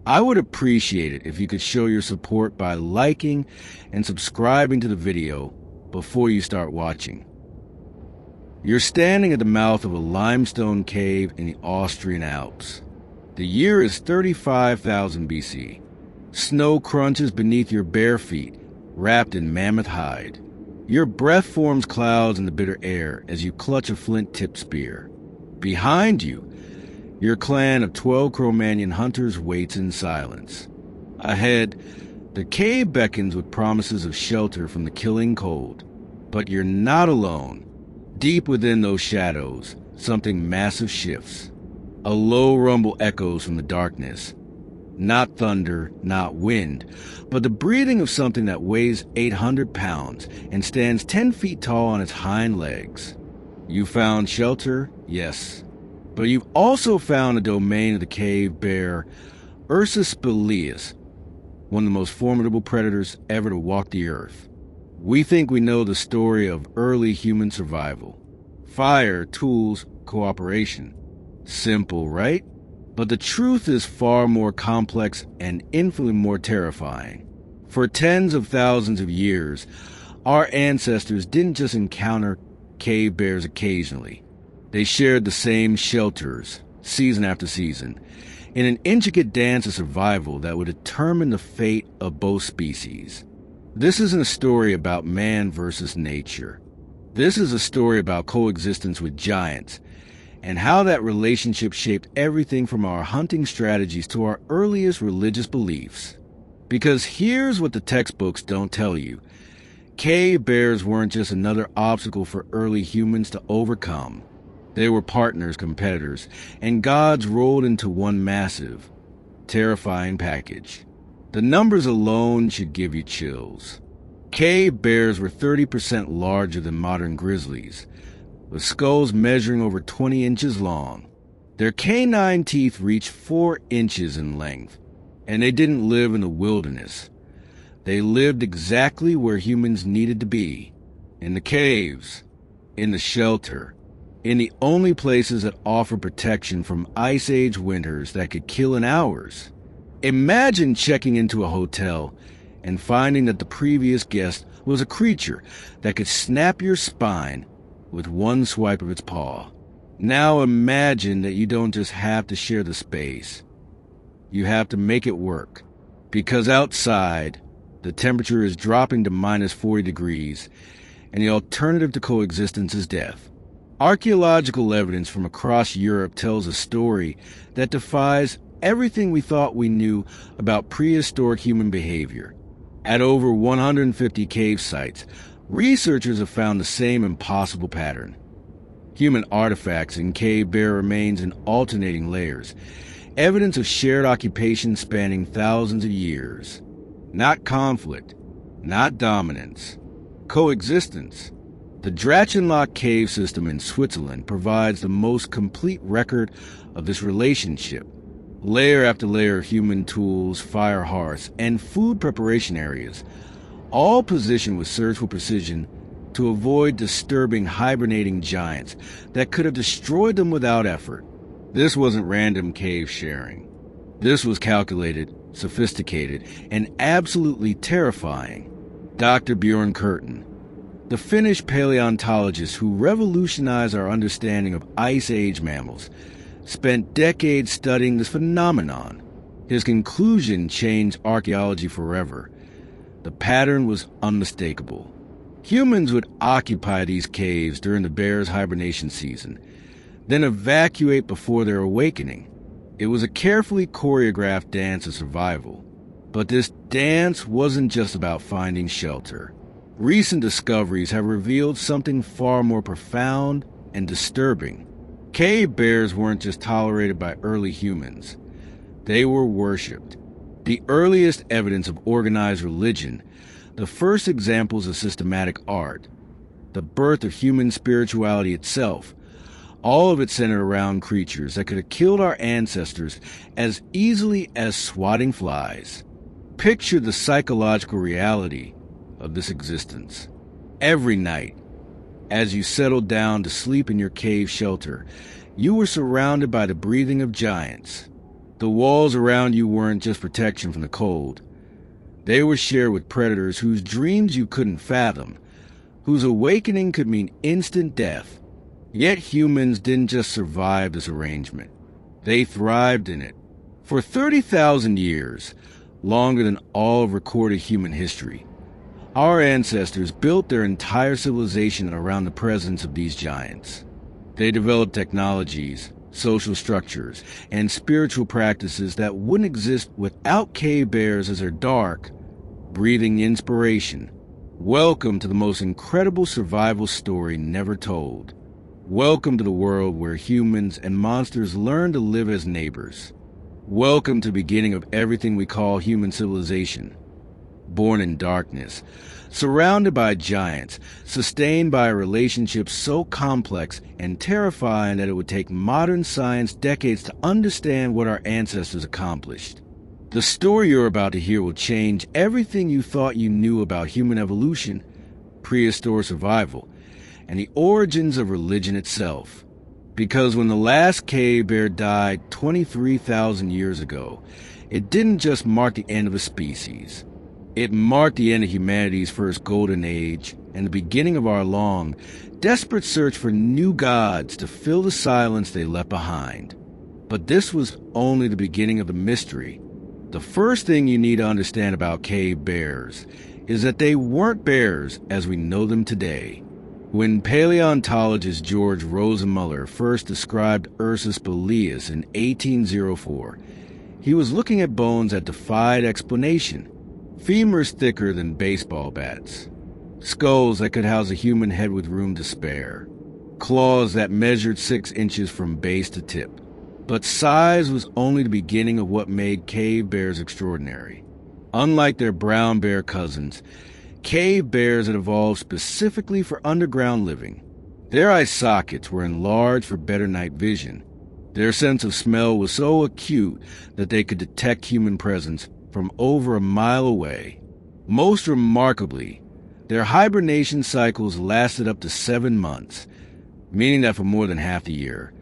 I would appreciate it if you could show your support by liking and subscribing to the video before you start watching. You're standing at the mouth of a limestone cave in the Austrian Alps. The year is 35,000 BC. Snow crunches beneath your bare feet, wrapped in mammoth hide. Your breath forms clouds in the bitter air as you clutch a flint-tipped spear. Behind you, your clan of 12 Cro-Magnon hunters waits in silence. Ahead, the cave beckons with promises of shelter from the killing cold. But you're not alone. Deep within those shadows, something massive shifts. A low rumble echoes from the darkness. Not thunder, not wind, but the breathing of something that weighs 800 pounds and stands 10 feet tall on its hind legs. You found shelter, yes, but you've also found a domain of the cave bear, Ursus spelaeus, one of the most formidable predators ever to walk the earth. We think we know the story of early human survival. Fire, tools, cooperation. Simple, right? But the truth is far more complex and infinitely more terrifying. For tens of thousands of years, our ancestors didn't just encounter cave bears occasionally. They shared the same shelters, season after season, in an intricate dance of survival that would determine the fate of both species. This isn't a story about man versus nature. This is a story about coexistence with giants, and how that relationship shaped everything from our hunting strategies to our earliest religious beliefs. Because here's what the textbooks don't tell you. Cave bears weren't just another obstacle for early humans to overcome. They were partners, competitors, and gods rolled into one massive, terrifying package. The numbers alone should give you chills. Cave bears were 30% larger than modern grizzlies, with skulls measuring over 20 inches long. Their canine teeth reached 4 inches in length, and they didn't live in the wilderness. They lived exactly where humans needed to be, in the caves, in the shelter, in the only places that offer protection from Ice Age winters that could kill in hours. Imagine checking into a hotel and finding that the previous guest was a creature that could snap your spine with one swipe of its paw. Now imagine that you don't just have to share the space. You have to make it work. Because outside, the temperature is dropping to minus 40 degrees, and the alternative to coexistence is death. Archaeological evidence from across Europe tells a story that defies everything we thought we knew about prehistoric human behavior. At over 150 cave sites, researchers have found the same impossible pattern. Human artifacts and cave bear remains in alternating layers, evidence of shared occupation spanning thousands of years. Not conflict, not dominance, coexistence. The Drachenloch cave system in Switzerland provides the most complete record of this relationship. Layer after layer of human tools, fire hearths, and food preparation areas, all positioned with surgical precision to avoid disturbing hibernating giants that could have destroyed them without effort. This wasn't random cave sharing. This was calculated, sophisticated, and absolutely terrifying. Dr. Bjorn Curtin, the Finnish paleontologist who revolutionized our understanding of Ice Age mammals, spent decades studying this phenomenon. His conclusion changed archaeology forever. The pattern was unmistakable. Humans would occupy these caves during the bears' hibernation season, then evacuate before their awakening. It was a carefully choreographed dance of survival. But this dance wasn't just about finding shelter. Recent discoveries have revealed something far more profound and disturbing. Cave bears weren't just tolerated by early humans. They were worshipped. The earliest evidence of organized religion, the first examples of systematic art, the birth of human spirituality itself, all of it centered around creatures that could have killed our ancestors as easily as swatting flies. Picture the psychological reality of this existence. Every night, as you settled down to sleep in your cave shelter, you were surrounded by the breathing of giants. The walls around you weren't just protection from the cold. They were shared with predators whose dreams you couldn't fathom, whose awakening could mean instant death. Yet humans didn't just survive this arrangement. They thrived in it. For 30,000 years, longer than all of recorded human history, our ancestors built their entire civilization around the presence of these giants. They developed technologies, social structures, and spiritual practices that wouldn't exist without cave bears as their dark, breathing inspiration. Welcome to the most incredible survival story never told. Welcome to the world where humans and monsters learn to live as neighbors. Welcome to the beginning of everything we call human civilization. Born in darkness, surrounded by giants, sustained by a relationship so complex and terrifying that it would take modern science decades to understand what our ancestors accomplished. The story you're about to hear will change everything you thought you knew about human evolution, prehistoric survival, and the origins of religion itself. Because when the last cave bear died 23,000 years ago, it didn't just mark the end of a species. It marked the end of humanity's first golden age and the beginning of our long, desperate search for new gods to fill the silence they left behind. But this was only the beginning of the mystery. The first thing you need to understand about cave bears is that they weren't bears as we know them today. When paleontologist George Rosenmuller first described Ursus boleus in 1804, he was looking at bones that defied explanation. Femurs thicker than baseball bats. Skulls that could house a human head with room to spare. Claws that measured 6 inches from base to tip. But size was only the beginning of what made cave bears extraordinary. Unlike their brown bear cousins, cave bears had evolved specifically for underground living. Their eye sockets were enlarged for better night vision. Their sense of smell was so acute that they could detect human presence from over a mile away. Most remarkably, their hibernation cycles lasted up to 7 months, meaning that for more than half the year,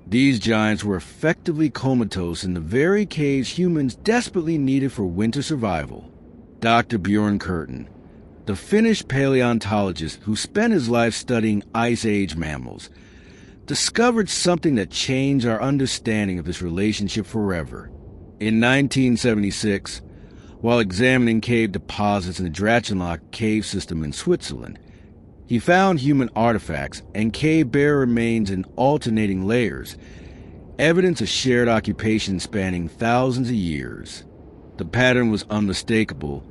these giants were effectively comatose in the very caves humans desperately needed for winter survival. Dr. Bjorn Curtin, the Finnish paleontologist who spent his life studying Ice Age mammals, discovered something that changed our understanding of this relationship forever. In 1976, while examining cave deposits in the Drachenloch cave system in Switzerland, he found human artifacts and cave bear remains in alternating layers, evidence of shared occupation spanning thousands of years. The pattern was unmistakable.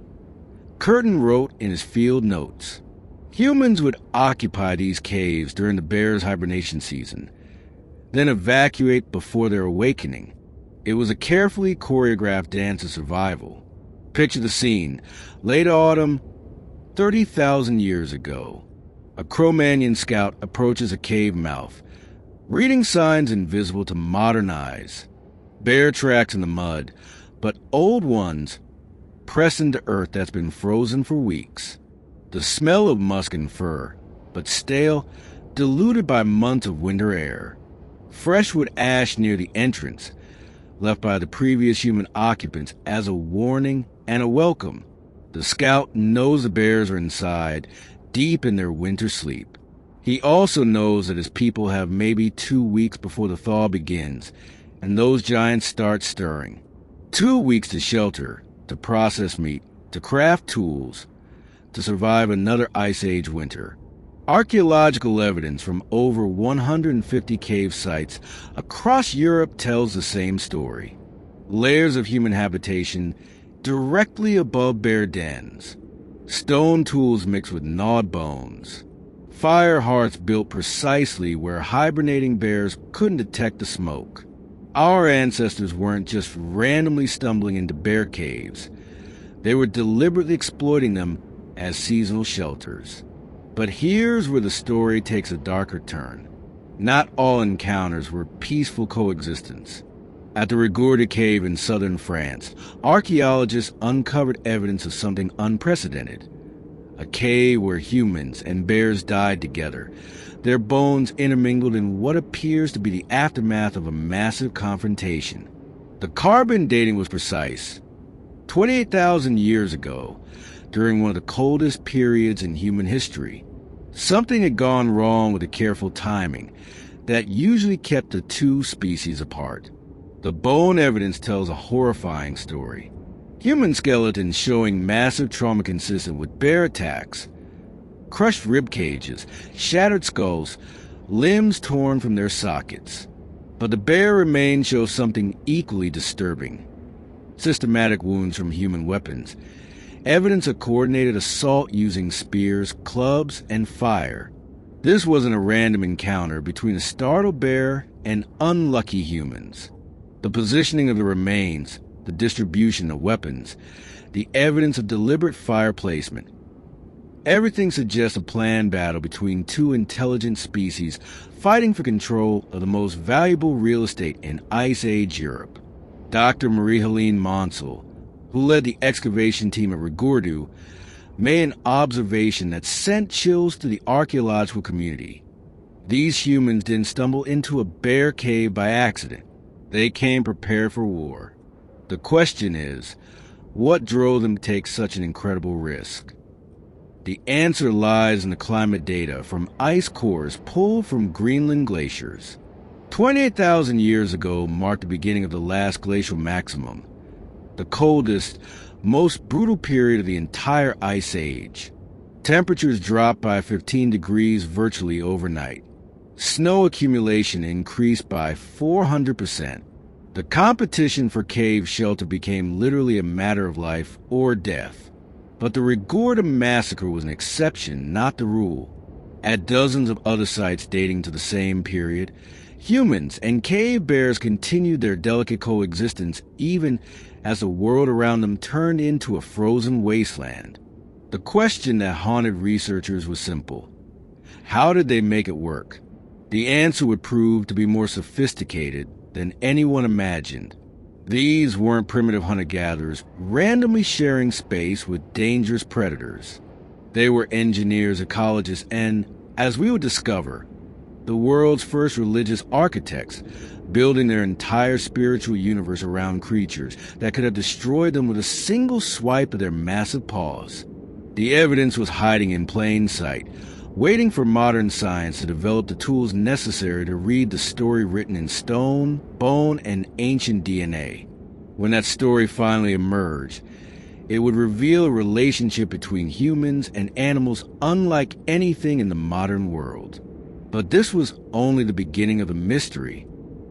Curtin wrote in his field notes, humans would occupy these caves during the bears' hibernation season, then evacuate before their awakening. It was a carefully choreographed dance of survival. Picture the scene. Late autumn, 30,000 years ago. A Cro-Magnon scout approaches a cave mouth, reading signs invisible to modern eyes. Bear tracks in the mud, but old ones pressed into earth that's been frozen for weeks. The smell of musk and fur, but stale, diluted by months of winter air. Fresh wood ash near the entrance, left by the previous human occupants as a warning and a welcome. The scout knows the bears are inside, deep in their winter sleep. He also knows that his people have maybe 2 weeks before the thaw begins, and those giants start stirring. 2 weeks to shelter, to process meat, to craft tools, to survive another Ice Age winter. Archaeological evidence from over 150 cave sites across Europe tells the same story. Layers of human habitation directly above bear dens. Stone tools mixed with gnawed bones. Fire hearths built precisely where hibernating bears couldn't detect the smoke. Our ancestors weren't just randomly stumbling into bear caves. They were deliberately exploiting them as seasonal shelters. But here's where the story takes a darker turn. Not all encounters were peaceful coexistence. At the Rigourde cave in southern France, archaeologists uncovered evidence of something unprecedented. A cave where humans and bears died together, their bones intermingled in what appears to be the aftermath of a massive confrontation. The carbon dating was precise. 28,000 years ago, during one of the coldest periods in human history, something had gone wrong with the careful timing that usually kept the two species apart. The bone evidence tells a horrifying story. Human skeletons showing massive trauma consistent with bear attacks, crushed rib cages, shattered skulls, limbs torn from their sockets. But the bear remains show something equally disturbing. Systematic wounds from human weapons, evidence of coordinated assault using spears, clubs, and fire. This wasn't a random encounter between a startled bear and unlucky humans. The positioning of the remains, the distribution of weapons, the evidence of deliberate fire placement. Everything suggests a planned battle between two intelligent species fighting for control of the most valuable real estate in Ice Age Europe. Dr. Marie-Helene Monsell, who led the excavation team at Rigordu, made an observation that sent chills to the archaeological community. These humans didn't stumble into a bear cave by accident. They came prepared for war. The question is, what drove them to take such an incredible risk? The answer lies in the climate data from ice cores pulled from Greenland glaciers. 28,000 years ago marked the beginning of the last glacial maximum, the coldest, most brutal period of the entire Ice Age. Temperatures dropped by 15 degrees virtually overnight. Snow accumulation increased by 400%. The competition for cave shelter became literally a matter of life or death. But the Rigorda massacre was an exception, not the rule. At dozens of other sites dating to the same period, humans and cave bears continued their delicate coexistence even as the world around them turned into a frozen wasteland. The question that haunted researchers was simple. How did they make it work? The answer would prove to be more sophisticated than anyone imagined. These weren't primitive hunter-gatherers randomly sharing space with dangerous predators. They were engineers, ecologists, and, as we would discover, the world's first religious architects, building their entire spiritual universe around creatures that could have destroyed them with a single swipe of their massive paws. The evidence was hiding in plain sight, waiting for modern science to develop the tools necessary to read the story written in stone, bone, and ancient DNA. When that story finally emerged, it would reveal a relationship between humans and animals unlike anything in the modern world. But this was only the beginning of the mystery.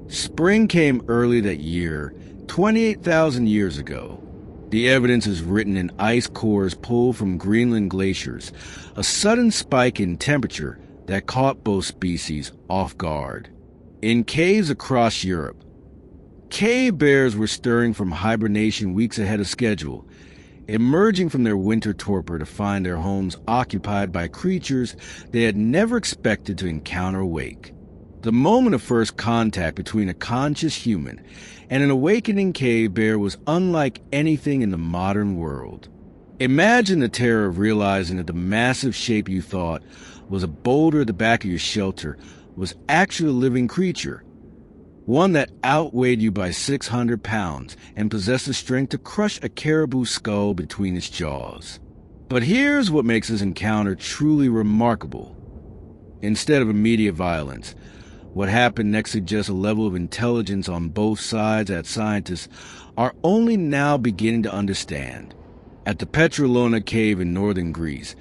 Spring came early that year, 28,000 years ago. The evidence is written in ice cores pulled from Greenland glaciers, a sudden spike in temperature that caught both species off guard. In caves across Europe, cave bears were stirring from hibernation weeks ahead of schedule, emerging from their winter torpor to find their homes occupied by creatures they had never expected to encounter awake. The moment of first contact between a conscious human and an awakening cave bear was unlike anything in the modern world. Imagine the terror of realizing that the massive shape you thought was a boulder at the back of your shelter was actually a living creature, one that outweighed you by 600 pounds and possessed the strength to crush a caribou skull between its jaws. But here's what makes this encounter truly remarkable. Instead of immediate violence, what happened next suggests a level of intelligence on both sides that scientists are only now beginning to understand. At the Petrolona cave in northern Greece,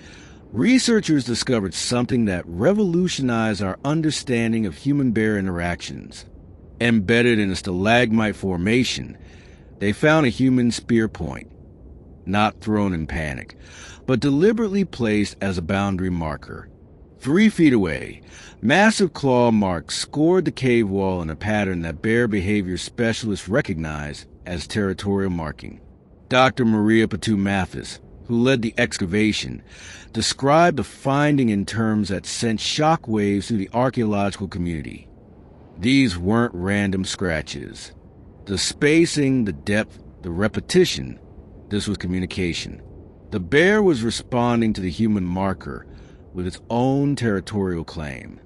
researchers discovered something that revolutionized our understanding of human-bear interactions. Embedded in a stalagmite formation, they found a human spear point, not thrown in panic, but deliberately placed as a boundary marker. 3 feet away, massive claw marks scored the cave wall in a pattern that bear behavior specialists recognize as territorial marking. Dr. Maria Patu-Mathis, who led the excavation, described the finding in terms that sent shockwaves through the archaeological community. These weren't random scratches. The spacing, the depth, the repetition, this was communication. The bear was responding to the human marker with its own territorial claim.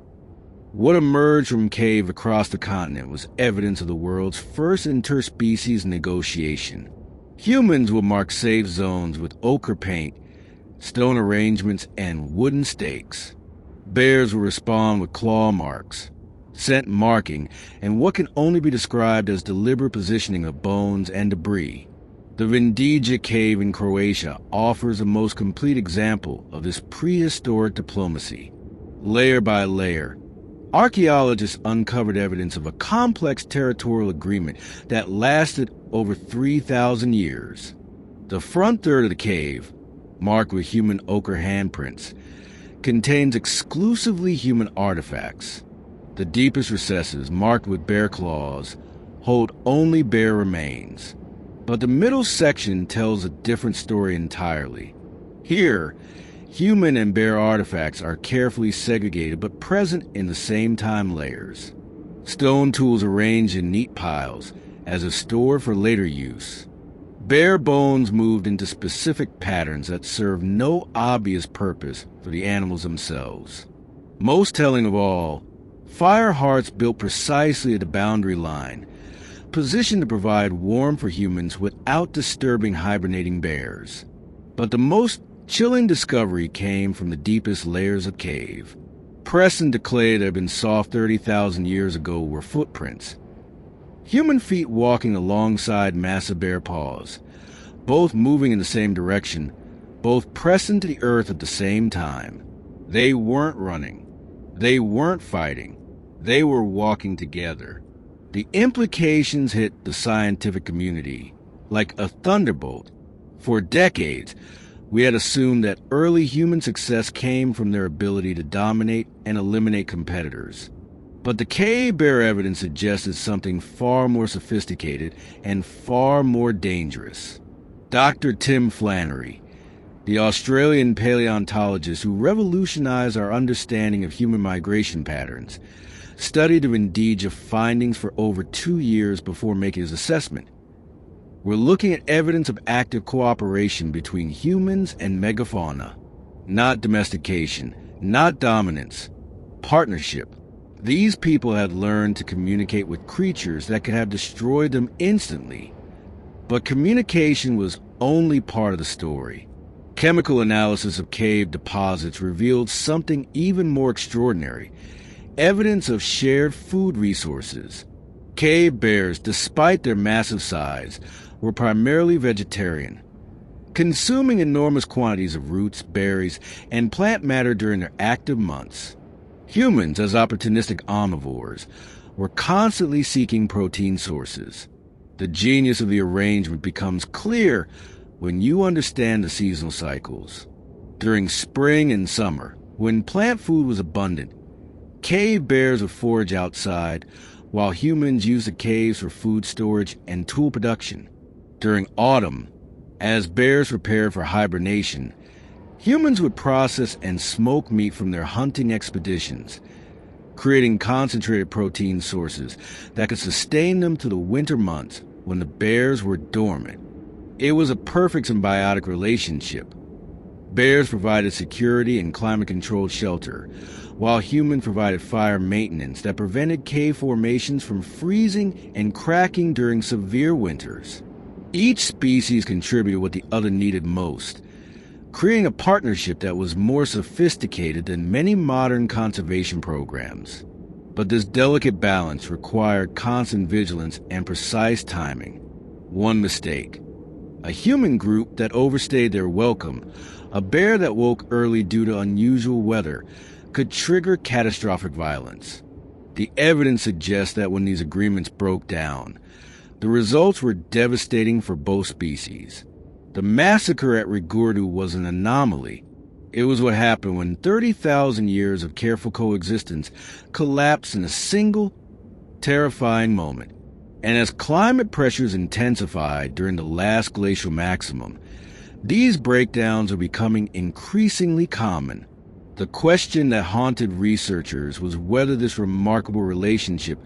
What emerged from cave across the continent was evidence of the world's first interspecies negotiation. Humans would mark safe zones with ochre paint, stone arrangements, and wooden stakes. Bears would respond with claw marks, scent marking, and what can only be described as deliberate positioning of bones and debris. The Vindija cave in Croatia offers a most complete example of this prehistoric diplomacy. Layer by layer, archaeologists uncovered evidence of a complex territorial agreement that lasted over 3,000 years. The front third of the cave, marked with human ochre handprints, contains exclusively human artifacts. The deepest recesses, marked with bear claws, hold only bear remains. But the middle section tells a different story entirely. Here, human and bear artifacts are carefully segregated but present in the same time layers. Stone tools arranged in neat piles as a store for later use. Bear bones moved into specific patterns that serve no obvious purpose for the animals themselves. Most telling of all, fire hearths built precisely at the boundary line, positioned to provide warmth for humans without disturbing hibernating bears. But the most chilling discovery came from the deepest layers of cave. Pressed into clay that had been soft 30,000 years ago were footprints. Human feet walking alongside massive bear paws, both moving in the same direction, both pressed into the earth at the same time. They weren't running. They weren't fighting. They were walking together. The implications hit the scientific community like a thunderbolt. For decades, we had assumed that early human success came from their ability to dominate and eliminate competitors. But the cave bear evidence suggested something far more sophisticated and far more dangerous. Dr. Tim Flannery, the Australian paleontologist who revolutionized our understanding of human migration patterns, studied the Vindija findings for over 2 years before making his assessment. We're looking at evidence of active cooperation between humans and megafauna. Not domestication, not dominance, partnership. These people had learned to communicate with creatures that could have destroyed them instantly. But communication was only part of the story. Chemical analysis of cave deposits revealed something even more extraordinary. Evidence of shared food resources. Cave bears, despite their massive size, were primarily vegetarian, consuming enormous quantities of roots, berries, and plant matter during their active months. Humans, as opportunistic omnivores, were constantly seeking protein sources. The genius of the arrangement becomes clear when you understand the seasonal cycles. During spring and summer, when plant food was abundant, cave bears would forage outside, while humans used the caves for food storage and tool production. During autumn, as bears prepared for hibernation, humans would process and smoke meat from their hunting expeditions, creating concentrated protein sources that could sustain them through the winter months when the bears were dormant. It was a perfect symbiotic relationship. Bears provided security and climate-controlled shelter, while humans provided fire maintenance that prevented cave formations from freezing and cracking during severe winters. Each species contributed what the other needed most, creating a partnership that was more sophisticated than many modern conservation programs. But this delicate balance required constant vigilance and precise timing. One mistake: a human group that overstayed their welcome, a bear that woke early due to unusual weather, could trigger catastrophic violence. The evidence suggests that when these agreements broke down, the results were devastating for both species. The massacre at Rigurdu was an anomaly. It was what happened when 30,000 years of careful coexistence collapsed in a single, terrifying moment. And as climate pressures intensified during the last glacial maximum, these breakdowns are becoming increasingly common. The question that haunted researchers was whether this remarkable relationship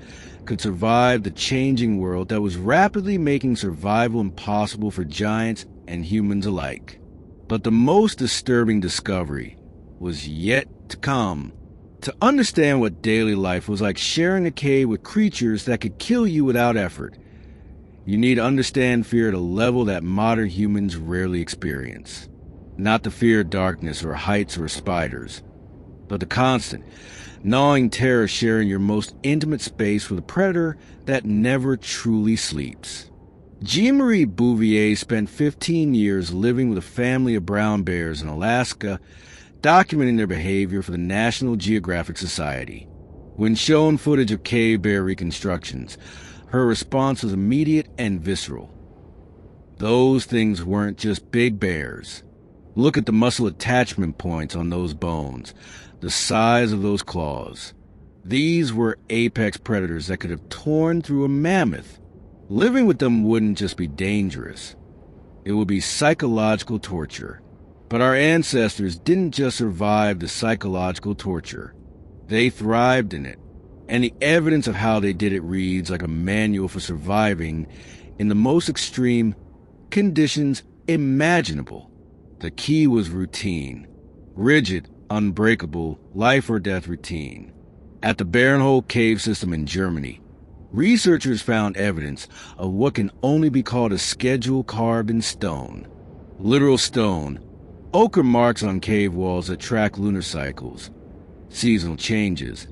could survive the changing world that was rapidly making survival impossible for giants and humans alike. But the most disturbing discovery was yet to come. To understand what daily life was like sharing a cave with creatures that could kill you without effort, you need to understand fear at a level that modern humans rarely experience. Not the fear of darkness or heights or spiders, but the constant, gnawing terror sharing your most intimate space with a predator that never truly sleeps. Jean-Marie Bouvier spent 15 years living with a family of brown bears in Alaska, documenting their behavior for the National Geographic Society. When shown footage of cave bear reconstructions, her response was immediate and visceral. Those things weren't just big bears. Look at the muscle attachment points on those bones, the size of those claws. These were apex predators that could have torn through a mammoth. Living with them wouldn't just be dangerous. It would be psychological torture. But our ancestors didn't just survive the psychological torture. They thrived in it. And the evidence of how they did it reads like a manual for surviving in the most extreme conditions imaginable. The key was routine. Rigid, unbreakable, life or death routine. At the Bärenhole cave system in Germany, researchers found evidence of what can only be called a schedule carved in stone. Literal stone, ochre marks on cave walls that track lunar cycles, seasonal changes,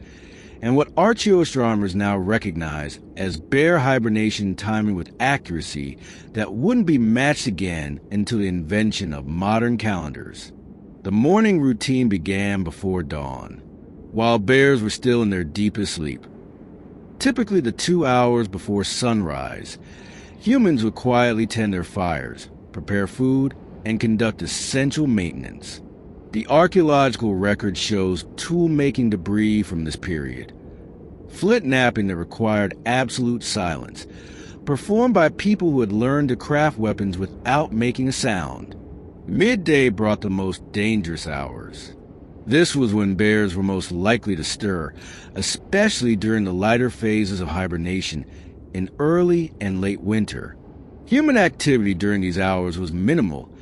and what archaeoastronomers now recognize as bear hibernation timing with accuracy that wouldn't be matched again until the invention of modern calendars. The morning routine began before dawn, while bears were still in their deepest sleep. Typically the 2 hours before sunrise, humans would quietly tend their fires, prepare food, and conduct essential maintenance. The archaeological record shows tool-making debris from this period. Flint knapping that required absolute silence, performed by people who had learned to craft weapons without making a sound. Midday brought the most dangerous hours. This was when bears were most likely to stir, especially during the lighter phases of hibernation in early and late winter. Human activity during these hours was minimal.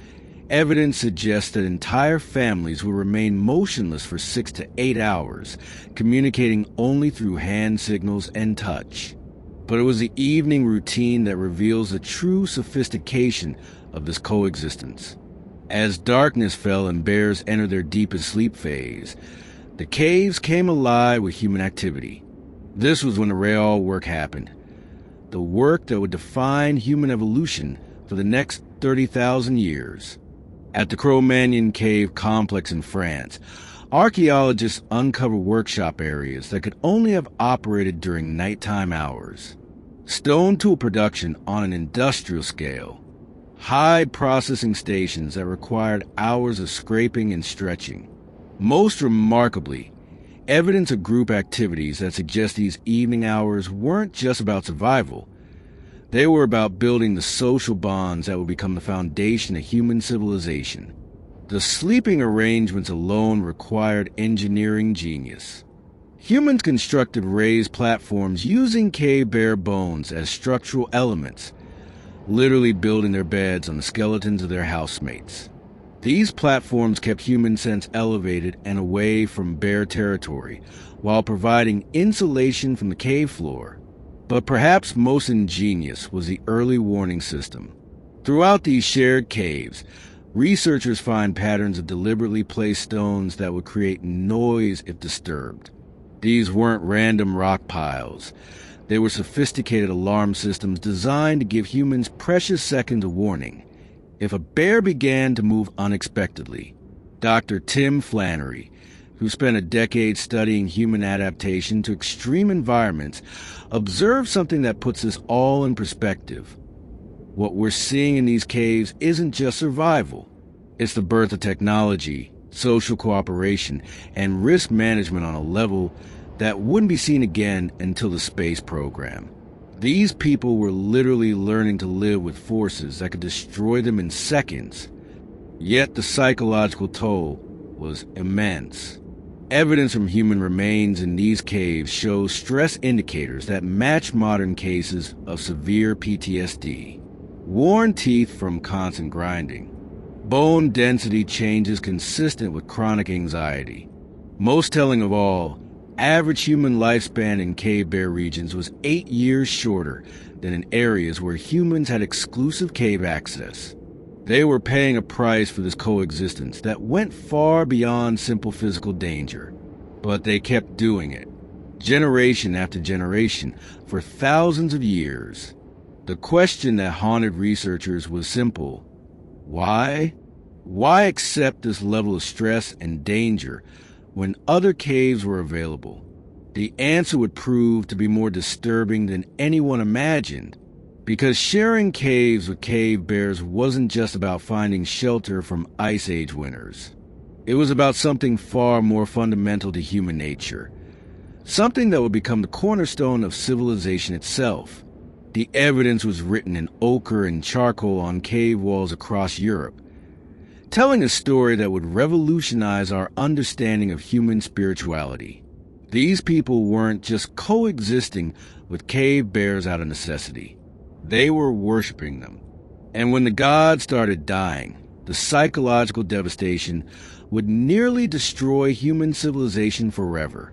Evidence suggests that entire families will remain motionless for 6 to 8 hours, communicating only through hand signals and touch. But it was the evening routine that reveals the true sophistication of this coexistence. As darkness fell and bears entered their deepest sleep phase, the caves came alive with human activity. This was when the real work happened. The work that would define human evolution for the next 30,000 years. At the Cro-Magnon cave complex in France, archaeologists uncovered workshop areas that could only have operated during nighttime hours. Stone tool production on an industrial scale. High processing stations that required hours of scraping and stretching. Most remarkably, evidence of group activities that suggest these evening hours weren't just about survival. They were about building the social bonds that would become the foundation of human civilization. The sleeping arrangements alone required engineering genius. Humans constructed raised platforms using cave bear bones as structural elements, literally building their beds on the skeletons of their housemates. These platforms kept human scents elevated and away from bear territory, while providing insulation from the cave floor. But perhaps most ingenious was the early warning system. Throughout these shared caves, researchers find patterns of deliberately placed stones that would create noise if disturbed. These weren't random rock piles. They were sophisticated alarm systems designed to give humans precious seconds of warning if a bear began to move unexpectedly. Dr. Tim Flannery, who spent a decade studying human adaptation to extreme environments, observed something that puts this all in perspective. What we're seeing in these caves isn't just survival. It's the birth of technology, social cooperation, and risk management on a level that wouldn't be seen again until the space program. These people were literally learning to live with forces that could destroy them in seconds. Yet the psychological toll was immense. Evidence from human remains in these caves shows stress indicators that match modern cases of severe PTSD. Worn teeth from constant grinding. Bone density changes consistent with chronic anxiety. Most telling of all, average human lifespan in cave bear regions was 8 years shorter than in areas where humans had exclusive cave access. They were paying a price for this coexistence that went far beyond simple physical danger, but they kept doing it, generation after generation, for thousands of years. The question that haunted researchers was simple. Why? Why accept this level of stress and danger when other caves were available? The answer would prove to be more disturbing than anyone imagined, because sharing caves with cave bears wasn't just about finding shelter from Ice Age winters. It was about something far more fundamental to human nature, something that would become the cornerstone of civilization itself. The evidence was written in ochre and charcoal on cave walls across Europe, telling a story that would revolutionize our understanding of human spirituality. These people weren't just coexisting with cave bears out of necessity. They were worshiping them. And when the gods started dying, the psychological devastation would nearly destroy human civilization forever.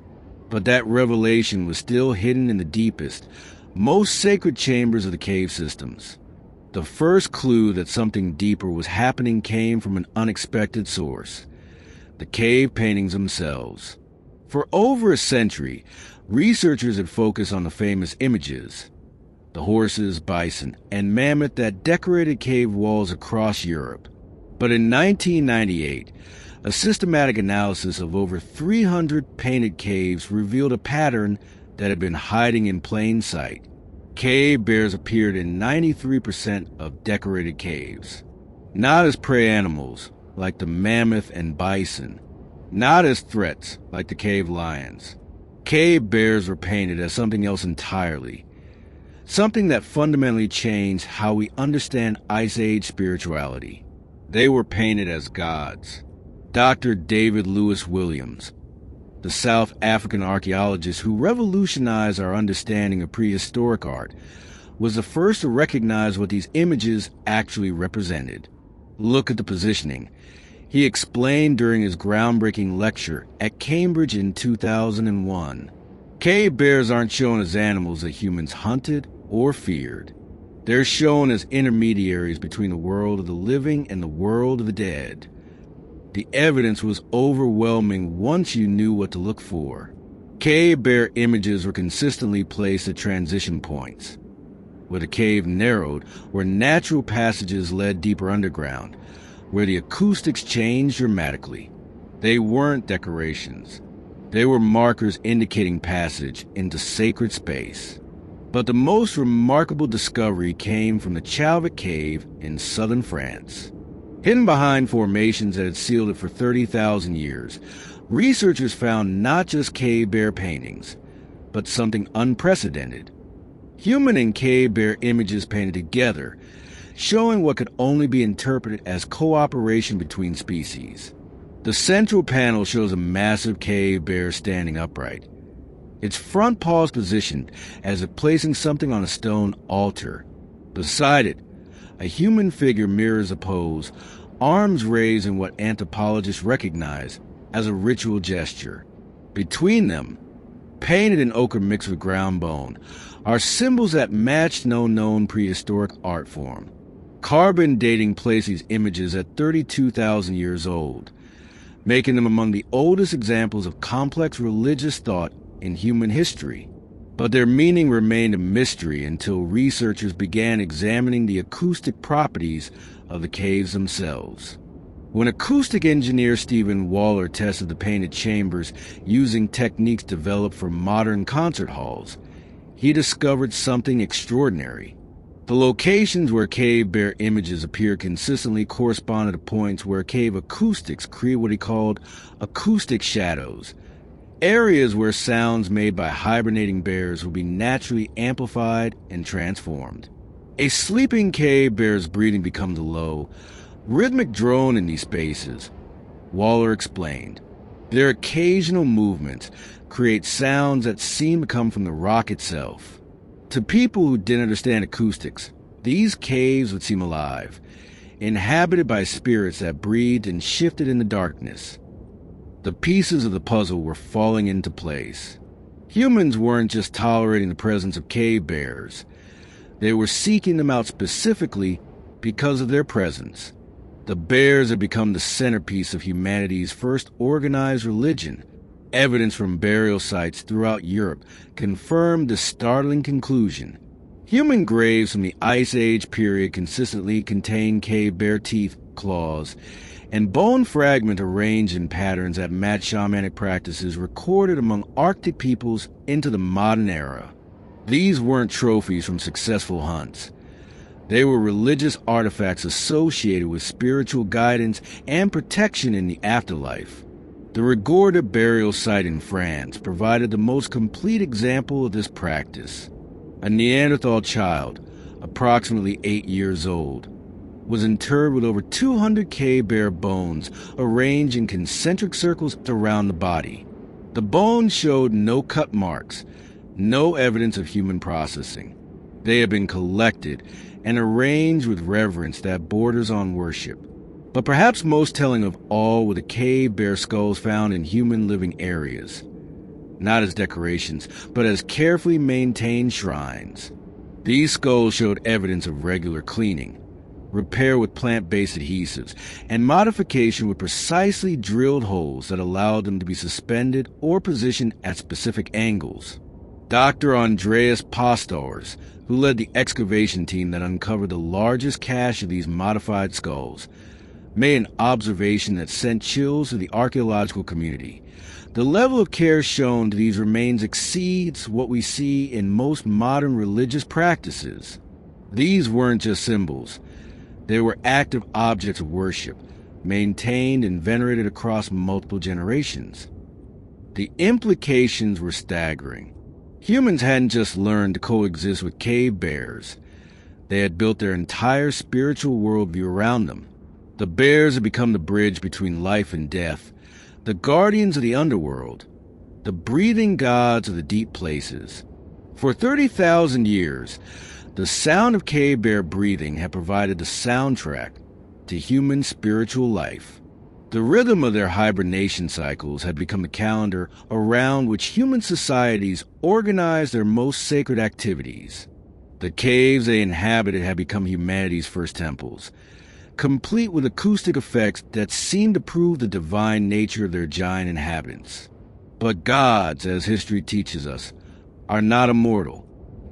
But that revelation was still hidden in the deepest, most sacred chambers of the cave systems. The first clue that something deeper was happening came from an unexpected source: the cave paintings themselves. For over a century, researchers had focused on the famous images, the horses, bison, and mammoth that decorated cave walls across Europe. But in 1998, a systematic analysis of over 300 painted caves revealed a pattern that had been hiding in plain sight. Cave bears appeared in 93% of decorated caves. Not as prey animals, like the mammoth and bison. Not as threats, like the cave lions. Cave bears were painted as something else entirely. Something that fundamentally changed how we understand Ice Age spirituality. They were painted as gods. Dr. David Lewis Williams, the South African archaeologist who revolutionized our understanding of prehistoric art, was the first to recognize what these images actually represented. Look at the positioning. He explained during his groundbreaking lecture at Cambridge in 2001. Cave bears aren't shown as animals that humans hunted or feared. They're shown as intermediaries between the world of the living and the world of the dead. The evidence was overwhelming once you knew what to look for. Cave bear images were consistently placed at transition points, where the cave narrowed, where natural passages led deeper underground, where the acoustics changed dramatically. They weren't decorations. They were markers indicating passage into sacred space. But the most remarkable discovery came from the Chauvet Cave in southern France. Hidden behind formations that had sealed it for 30,000 years, researchers found not just cave bear paintings, but something unprecedented. Human and cave bear images painted together, showing what could only be interpreted as cooperation between species. The central panel shows a massive cave bear standing upright, its front paws positioned as if placing something on a stone altar. Beside it, a human figure mirrors a pose, arms raised in what anthropologists recognize as a ritual gesture. Between them, painted in ochre mixed with ground bone, are symbols that match no known prehistoric art form. Carbon dating placed these images at 32,000 years old, making them among the oldest examples of complex religious thought in human history. But their meaning remained a mystery until researchers began examining the acoustic properties of the caves themselves. When acoustic engineer Stephen Waller tested the painted chambers using techniques developed for modern concert halls, he discovered something extraordinary. The locations where cave bear images appear consistently corresponded to points where cave acoustics create what he called acoustic shadows, areas where sounds made by hibernating bears will be naturally amplified and transformed. A sleeping cave bear's breathing becomes a low, rhythmic drone in these spaces, Waller explained. Their occasional movements create sounds that seem to come from the rock itself. To people who didn't understand acoustics, these caves would seem alive, inhabited by spirits that breathed and shifted in the darkness. The pieces of the puzzle were falling into place. Humans weren't just tolerating the presence of cave bears. They were seeking them out specifically because of their presence. The bears had become the centerpiece of humanity's first organized religion. Evidence from burial sites throughout Europe confirmed the startling conclusion. Human graves from the Ice Age period consistently contained cave bear teeth, claws, and bone fragments arranged in patterns that match shamanic practices recorded among Arctic peoples into the modern era. These weren't trophies from successful hunts. They were religious artifacts associated with spiritual guidance and protection in the afterlife. The Rigorda burial site in France provided the most complete example of this practice. A Neanderthal child, approximately 8 years old, was interred with over 200 cave bear bones arranged in concentric circles around the body. The bones showed no cut marks, no evidence of human processing. They had been collected and arranged with reverence that borders on worship. But perhaps most telling of all were the cave bear skulls found in human living areas, not as decorations, but as carefully maintained shrines. These skulls showed evidence of regular cleaning, repair with plant-based adhesives, and modification with precisely drilled holes that allowed them to be suspended or positioned at specific angles. Dr. Andreas Postors, who led the excavation team that uncovered the largest cache of these modified skulls, made an observation that sent chills to the archaeological community. The level of care shown to these remains exceeds what we see in most modern religious practices. These weren't just symbols. They were active objects of worship, maintained and venerated across multiple generations. The implications were staggering. Humans hadn't just learned to coexist with cave bears. They had built their entire spiritual worldview around them. The bears had become the bridge between life and death, the guardians of the underworld, the breathing gods of the deep places. For 30,000 years, the sound of cave bear breathing had provided the soundtrack to human spiritual life. The rhythm of their hibernation cycles had become the calendar around which human societies organized their most sacred activities. The caves they inhabited had become humanity's first temples, complete with acoustic effects that seemed to prove the divine nature of their giant inhabitants. But gods, as history teaches us, are not immortal.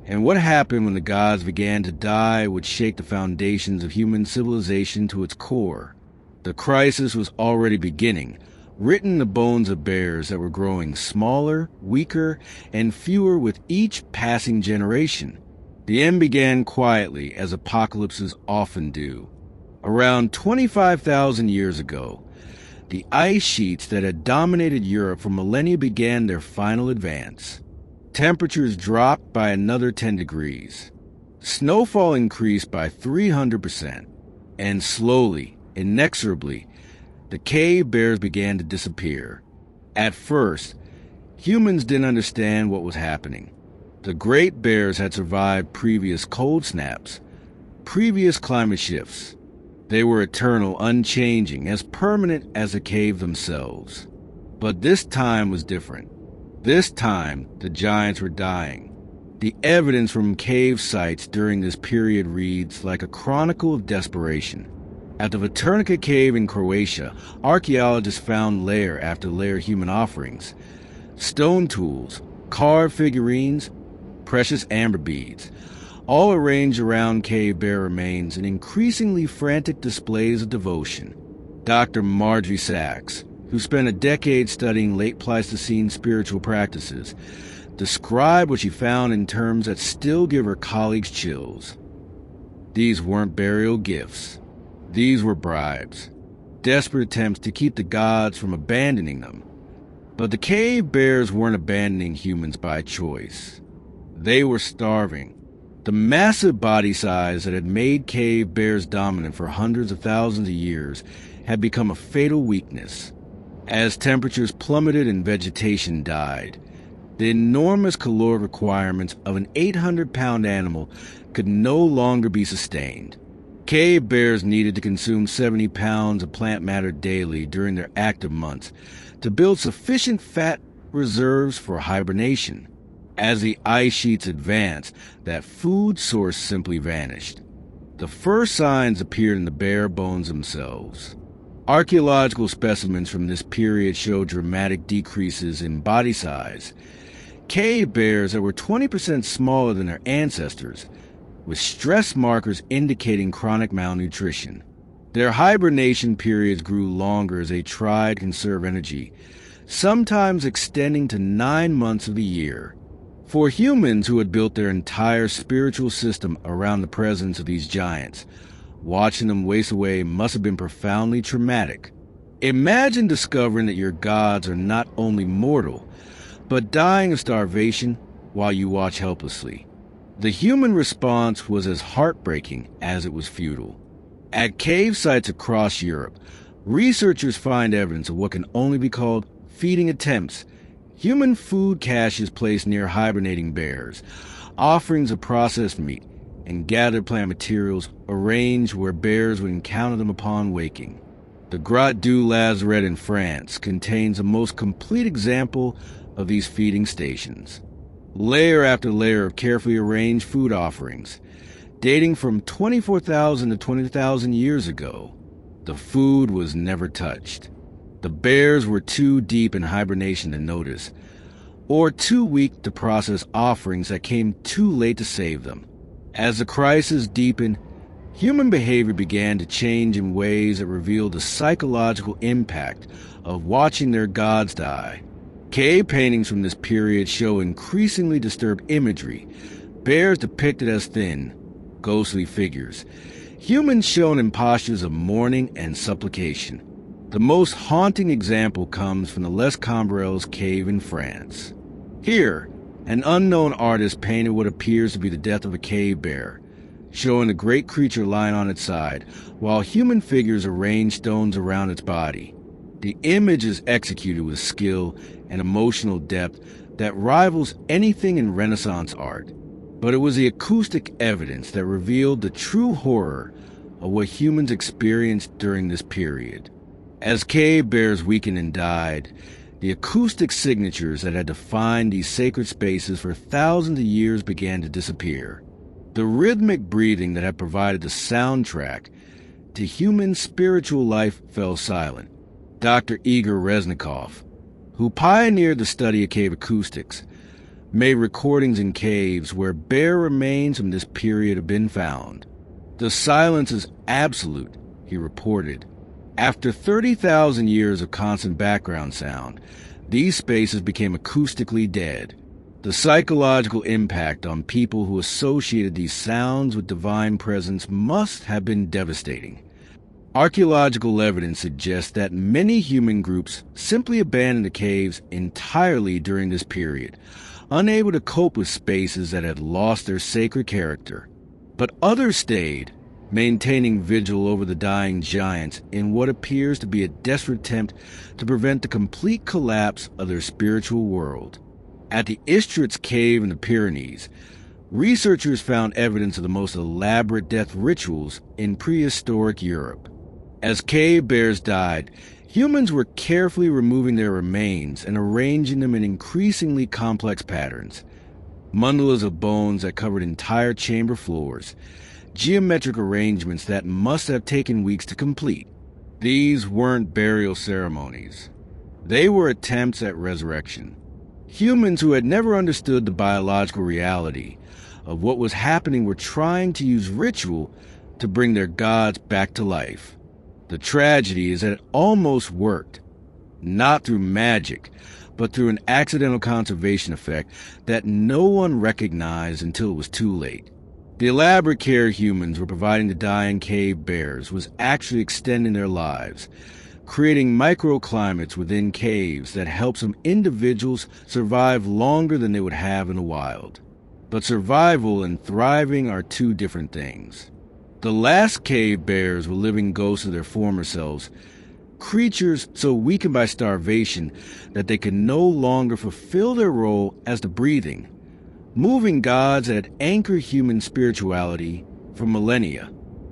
And what happened when the gods began to die would shake the foundations of human civilization to its core. The crisis was already beginning, written in the bones of bears that were growing smaller, weaker, and fewer with each passing generation. The end began quietly, as apocalypses often do. Around 25,000 years ago, the ice sheets that had dominated Europe for millennia began their final advance. Temperatures dropped by another 10 degrees. Snowfall increased by 300%. And slowly, inexorably, the cave bears began to disappear. At first, humans didn't understand what was happening. The great bears had survived previous cold snaps, previous climate shifts. They were eternal, unchanging, as permanent as the cave themselves. But this time was different. This time, the giants were dying. The evidence from cave sites during this period reads like a chronicle of desperation. At the Veternica cave in Croatia, archaeologists found layer after layer of human offerings, stone tools, carved figurines, precious amber beads, all arranged around cave bear remains in increasingly frantic displays of devotion. Dr. Marjorie Sachs, who spent a decade studying late Pleistocene spiritual practices, described what she found in terms that still give her colleagues chills. These weren't burial gifts. These were bribes, desperate attempts to keep the gods from abandoning them. But the cave bears weren't abandoning humans by choice. They were starving. The massive body size that had made cave bears dominant for hundreds of thousands of years had become a fatal weakness. As temperatures plummeted and vegetation died, the enormous caloric requirements of an 800-pound animal could no longer be sustained. Cave bears needed to consume 70 pounds of plant matter daily during their active months to build sufficient fat reserves for hibernation. As the ice sheets advanced, that food source simply vanished. The first signs appeared in the bear bones themselves. Archaeological specimens from this period show dramatic decreases in body size. Cave bears that were 20% smaller than their ancestors, with stress markers indicating chronic malnutrition. Their hibernation periods grew longer as they tried to conserve energy, sometimes extending to 9 months of the year. For humans who had built their entire spiritual system around the presence of these giants, watching them waste away must have been profoundly traumatic. Imagine discovering that your gods are not only mortal, but dying of starvation while you watch helplessly. The human response was as heartbreaking as it was futile. At cave sites across Europe, researchers find evidence of what can only be called feeding attempts. Human food caches placed near hibernating bears, offerings of processed meat, and gathered plant materials arranged where bears would encounter them upon waking. The Grotte du Lazaret in France contains the most complete example of these feeding stations. Layer after layer of carefully arranged food offerings, dating from 24,000 to 20,000 years ago. The food was never touched. The bears were too deep in hibernation to notice, or too weak to process offerings that came too late to save them. As the crisis deepened, human behavior began to change in ways that revealed the psychological impact of watching their gods die. Cave paintings from this period show increasingly disturbed imagery, bears depicted as thin, ghostly figures, humans shown in postures of mourning and supplication. The most haunting example comes from the Les Cambrels cave in France. Here, an unknown artist painted what appears to be the death of a cave bear, showing the great creature lying on its side, while human figures arrange stones around its body. The image is executed with skill and emotional depth that rivals anything in Renaissance art, but it was the acoustic evidence that revealed the true horror of what humans experienced during this period. As cave bears weakened and died, the acoustic signatures that had defined these sacred spaces for thousands of years began to disappear. The rhythmic breathing that had provided the soundtrack to human spiritual life fell silent. Dr. Igor Reznikov, who pioneered the study of cave acoustics, made recordings in caves where bear remains from this period have been found. The silence is absolute, he reported. After 30,000 years of constant background sound, these spaces became acoustically dead. The psychological impact on people who associated these sounds with divine presence must have been devastating. Archaeological evidence suggests that many human groups simply abandoned the caves entirely during this period, unable to cope with spaces that had lost their sacred character. But others stayed, maintaining vigil over the dying giants in what appears to be a desperate attempt to prevent the complete collapse of their spiritual world. At the Istritz cave in the Pyrenees, researchers found evidence of the most elaborate death rituals in prehistoric Europe. As cave bears died, humans were carefully removing their remains and arranging them in increasingly complex patterns. Mandalas of bones that covered entire chamber floors, geometric arrangements that must have taken weeks to complete. These weren't burial ceremonies. They were attempts at resurrection. Humans who had never understood the biological reality of what was happening were trying to use ritual to bring their gods back to life. The tragedy is that it almost worked, not through magic, but through an accidental conservation effect that no one recognized until it was too late. The elaborate care humans were providing the dying cave bears was actually extending their lives, creating microclimates within caves that helped some individuals survive longer than they would have in the wild. But survival and thriving are two different things. The last cave bears were living ghosts of their former selves, creatures so weakened by starvation that they could no longer fulfill their role as the breathing, moving gods that anchor human spirituality for millennia.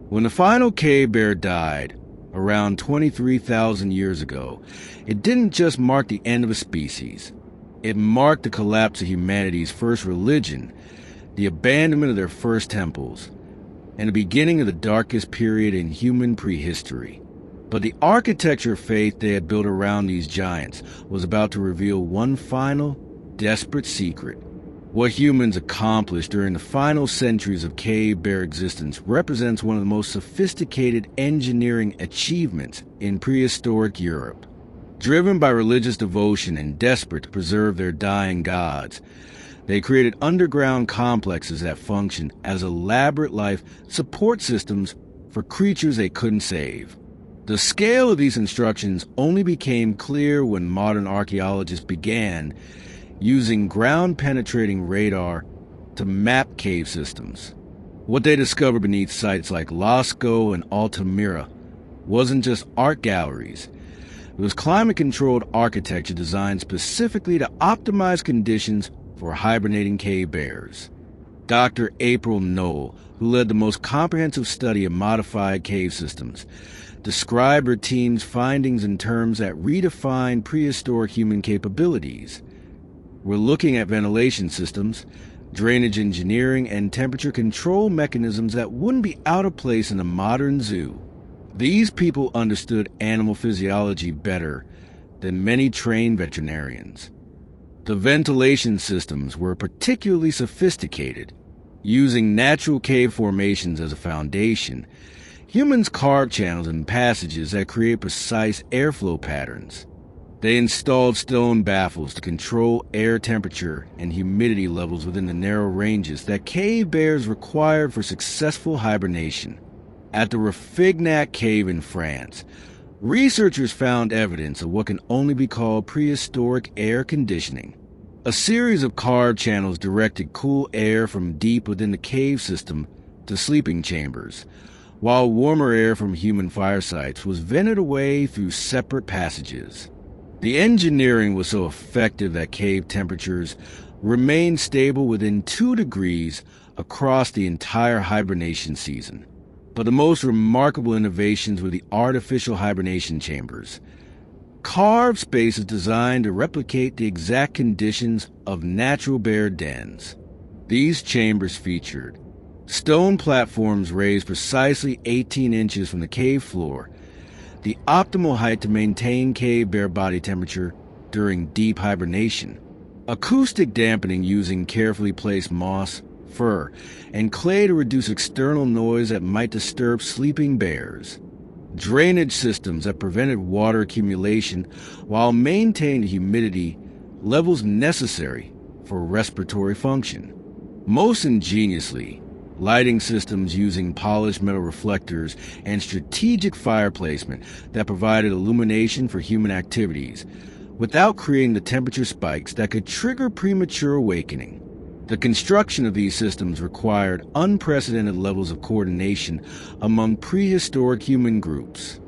When the final cave bear died, around 23,000 years ago, it didn't just mark the end of a species. It marked the collapse of humanity's first religion, the abandonment of their first temples, and the beginning of the darkest period in human prehistory. But the architecture of faith they had built around these giants was about to reveal one final, desperate secret. What humans accomplished during the final centuries of cave bear existence represents one of the most sophisticated engineering achievements in prehistoric Europe. Driven by religious devotion and desperate to preserve their dying gods, they created underground complexes that functioned as elaborate life support systems for creatures they couldn't save. The scale of these constructions only became clear when modern archaeologists began using ground-penetrating radar to map cave systems. What they discovered beneath sites like Lascaux and Altamira wasn't just art galleries. It was climate-controlled architecture designed specifically to optimize conditions for hibernating cave bears. Dr. April Knoll, who led the most comprehensive study of modified cave systems, described her team's findings in terms that redefined prehistoric human capabilities. We're looking at ventilation systems, drainage engineering, and temperature control mechanisms that wouldn't be out of place in a modern zoo. These people understood animal physiology better than many trained veterinarians. The ventilation systems were particularly sophisticated. Using natural cave formations as a foundation, humans carved channels and passages that create precise airflow patterns. They installed stone baffles to control air temperature and humidity levels within the narrow ranges that cave bears required for successful hibernation. At the Rafignac Cave in France, researchers found evidence of what can only be called prehistoric air conditioning. A series of carved channels directed cool air from deep within the cave system to sleeping chambers, while warmer air from human firesites was vented away through separate passages. The engineering was so effective that cave temperatures remained stable within 2 degrees across the entire hibernation season. But the most remarkable innovations were the artificial hibernation chambers, carved spaces designed to replicate the exact conditions of natural bear dens. These chambers featured stone platforms raised precisely 18 inches from the cave floor, the optimal height to maintain cave bear body temperature during deep hibernation, acoustic dampening using carefully placed moss, fur, and clay to reduce external noise that might disturb sleeping bears, drainage systems that prevented water accumulation while maintaining the humidity levels necessary for respiratory function. Most ingeniously, lighting systems using polished metal reflectors and strategic fire placement that provided illumination for human activities without creating the temperature spikes that could trigger premature awakening. The construction of these systems required unprecedented levels of coordination among prehistoric human groups.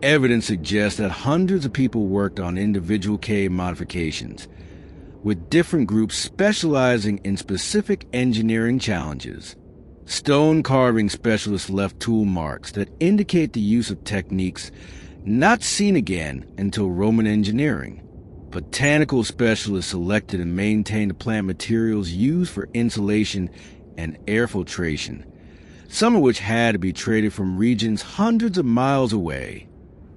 Evidence suggests that hundreds of people worked on individual cave modifications, with different groups specializing in specific engineering challenges. Stone carving specialists left tool marks that indicate the use of techniques not seen again until Roman engineering. Botanical specialists selected and maintained the plant materials used for insulation and air filtration, some of which had to be traded from regions hundreds of miles away.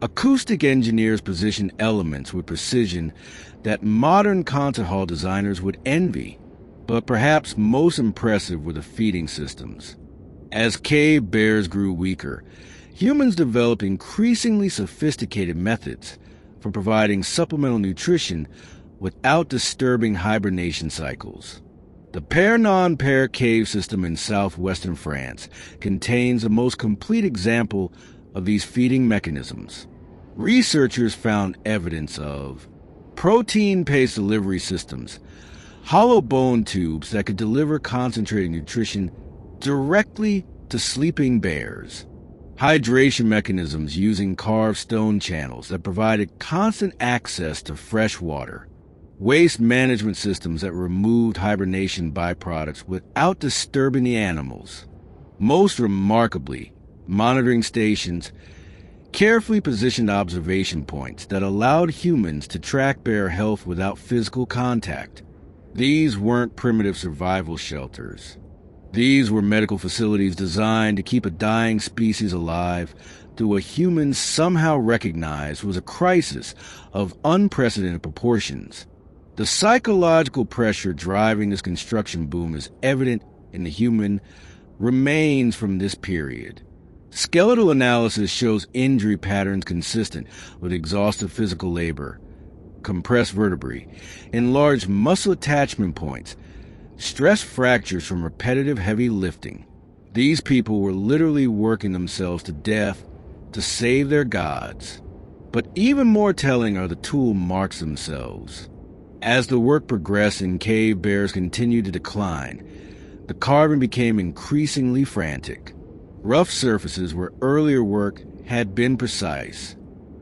Acoustic engineers positioned elements with precision that modern concert hall designers would envy, but perhaps most impressive were the feeding systems. As cave bears grew weaker, humans developed increasingly sophisticated methods for providing supplemental nutrition without disturbing hibernation cycles. The Père-non-Père cave system in southwestern France contains the most complete example of these feeding mechanisms. Researchers found evidence of protein-paste delivery systems, hollow bone tubes that could deliver concentrated nutrition directly to sleeping bears, hydration mechanisms using carved stone channels that provided constant access to fresh water, waste management systems that removed hibernation byproducts without disturbing the animals. Most remarkably, monitoring stations, carefully positioned observation points that allowed humans to track bear health without physical contact. These weren't primitive survival shelters. These were medical facilities designed to keep a dying species alive through what humans somehow recognized was a crisis of unprecedented proportions. The psychological pressure driving this construction boom is evident in the human remains from this period. Skeletal analysis shows injury patterns consistent with exhaustive physical labor, compressed vertebrae, enlarged muscle attachment points, stress fractures from repetitive heavy lifting. These people were literally working themselves to death to save their gods. But even more telling are the tool marks themselves. As the work progressed and cave bears continued to decline, the carving became increasingly frantic. Rough surfaces where earlier work had been precise.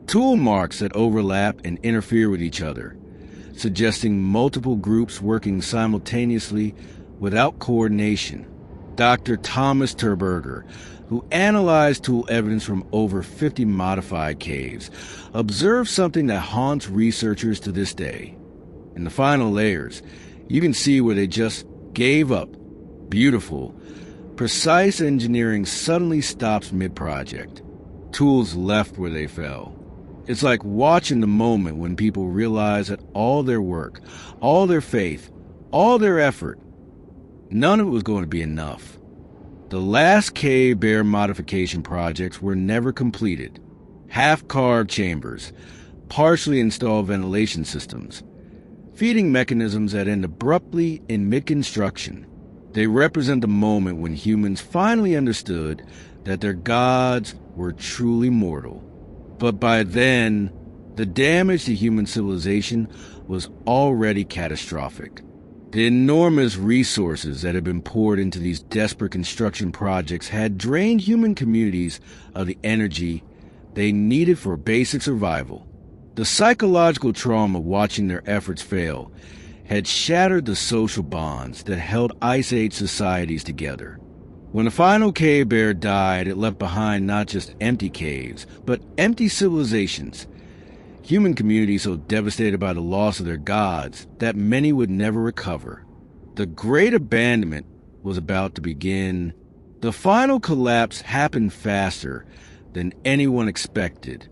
Tool marks that overlap and interfere with each other, suggesting multiple groups working simultaneously without coordination. Dr. Thomas Terberger, who analyzed tool evidence from over 50 modified caves, observed something that haunts researchers to this day. In the final layers, you can see where they just gave up. Beautiful, precise engineering suddenly stops mid-project. Tools left where they fell. It's like watching the moment when people realize that all their work, all their faith, all their effort, none of it was going to be enough. The last cave bear modification projects were never completed. Half-carved chambers, partially installed ventilation systems, feeding mechanisms that end abruptly in mid-construction. They represent the moment when humans finally understood that their gods were truly mortal. But by then, the damage to human civilization was already catastrophic. The enormous resources that had been poured into these desperate construction projects had drained human communities of the energy they needed for basic survival. The psychological trauma of watching their efforts fail had shattered the social bonds that held Ice Age societies together. When the final cave bear died, it left behind not just empty caves, but empty civilizations. Human communities so devastated by the loss of their gods that many would never recover. The Great Abandonment was about to begin. The final collapse happened faster than anyone expected.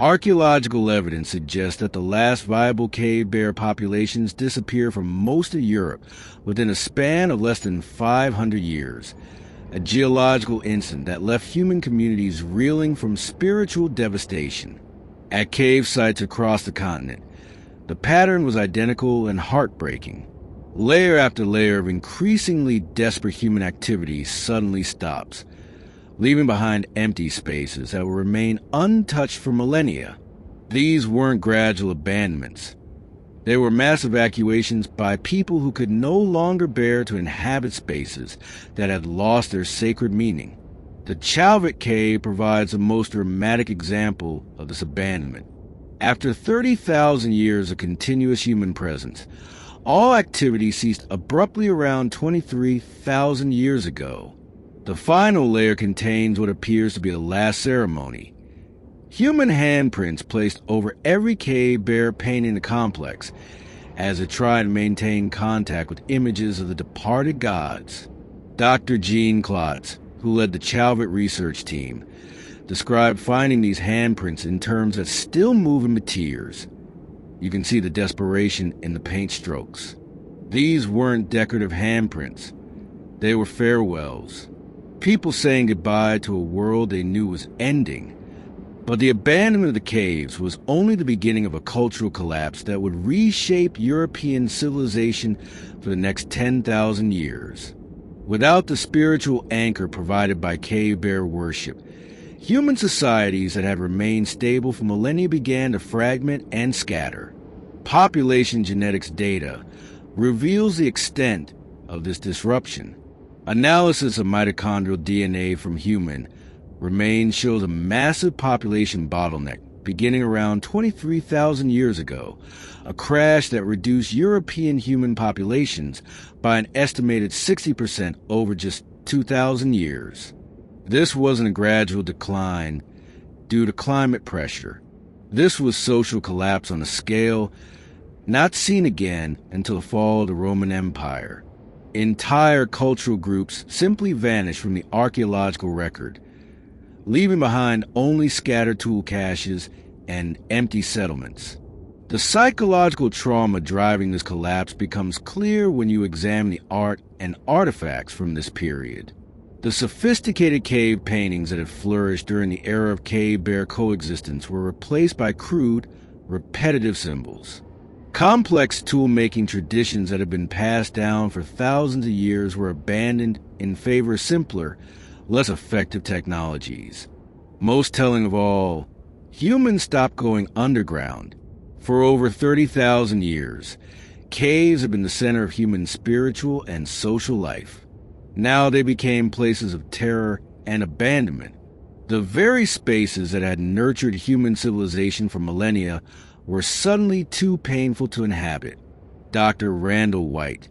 Archaeological evidence suggests that the last viable cave bear populations disappeared from most of Europe within a span of less than 500 years. A geological incident that left human communities reeling from spiritual devastation. At cave sites across the continent, the pattern was identical and heartbreaking. Layer after layer of increasingly desperate human activity suddenly stops, leaving behind empty spaces that will remain untouched for millennia. These weren't gradual abandonments. They were mass evacuations by people who could no longer bear to inhabit spaces that had lost their sacred meaning. The Chalvit Cave provides the most dramatic example of this abandonment. After 30,000 years of continuous human presence, all activity ceased abruptly around 23,000 years ago. The final layer contains what appears to be the last ceremony. Human handprints placed over every cave bear painting in the complex as it tried to maintain contact with images of the departed gods. Dr. Jean Klotz, who led the Chalvit research team, described finding these handprints in terms that still move him to tears. You can see the desperation in the paint strokes. These weren't decorative handprints. They were farewells. People saying goodbye to a world they knew was ending. But the abandonment of the caves was only the beginning of a cultural collapse that would reshape European civilization for the next 10,000 years. Without the spiritual anchor provided by cave bear worship, human societies that had remained stable for millennia began to fragment and scatter. Population genetics data reveals the extent of this disruption. Analysis of mitochondrial DNA from human remains shows a massive population bottleneck beginning around 23,000 years ago, a crash that reduced European human populations by an estimated 60% over just 2,000 years. This wasn't a gradual decline due to climate pressure. This was social collapse on a scale not seen again until the fall of the Roman Empire. Entire cultural groups simply vanished from the archaeological record, leaving behind only scattered tool caches and empty settlements. The psychological trauma driving this collapse becomes clear when you examine the art and artifacts from this period. The sophisticated cave paintings that had flourished during the era of cave-bear coexistence were replaced by crude, repetitive symbols. Complex tool-making traditions that had been passed down for thousands of years were abandoned in favor of simpler, less effective technologies. Most telling of all, humans stopped going underground. For over 30,000 years, caves have been the center of human spiritual and social life. Now they became places of terror and abandonment. The very spaces that had nurtured human civilization for millennia were suddenly too painful to inhabit. Dr. Randall White,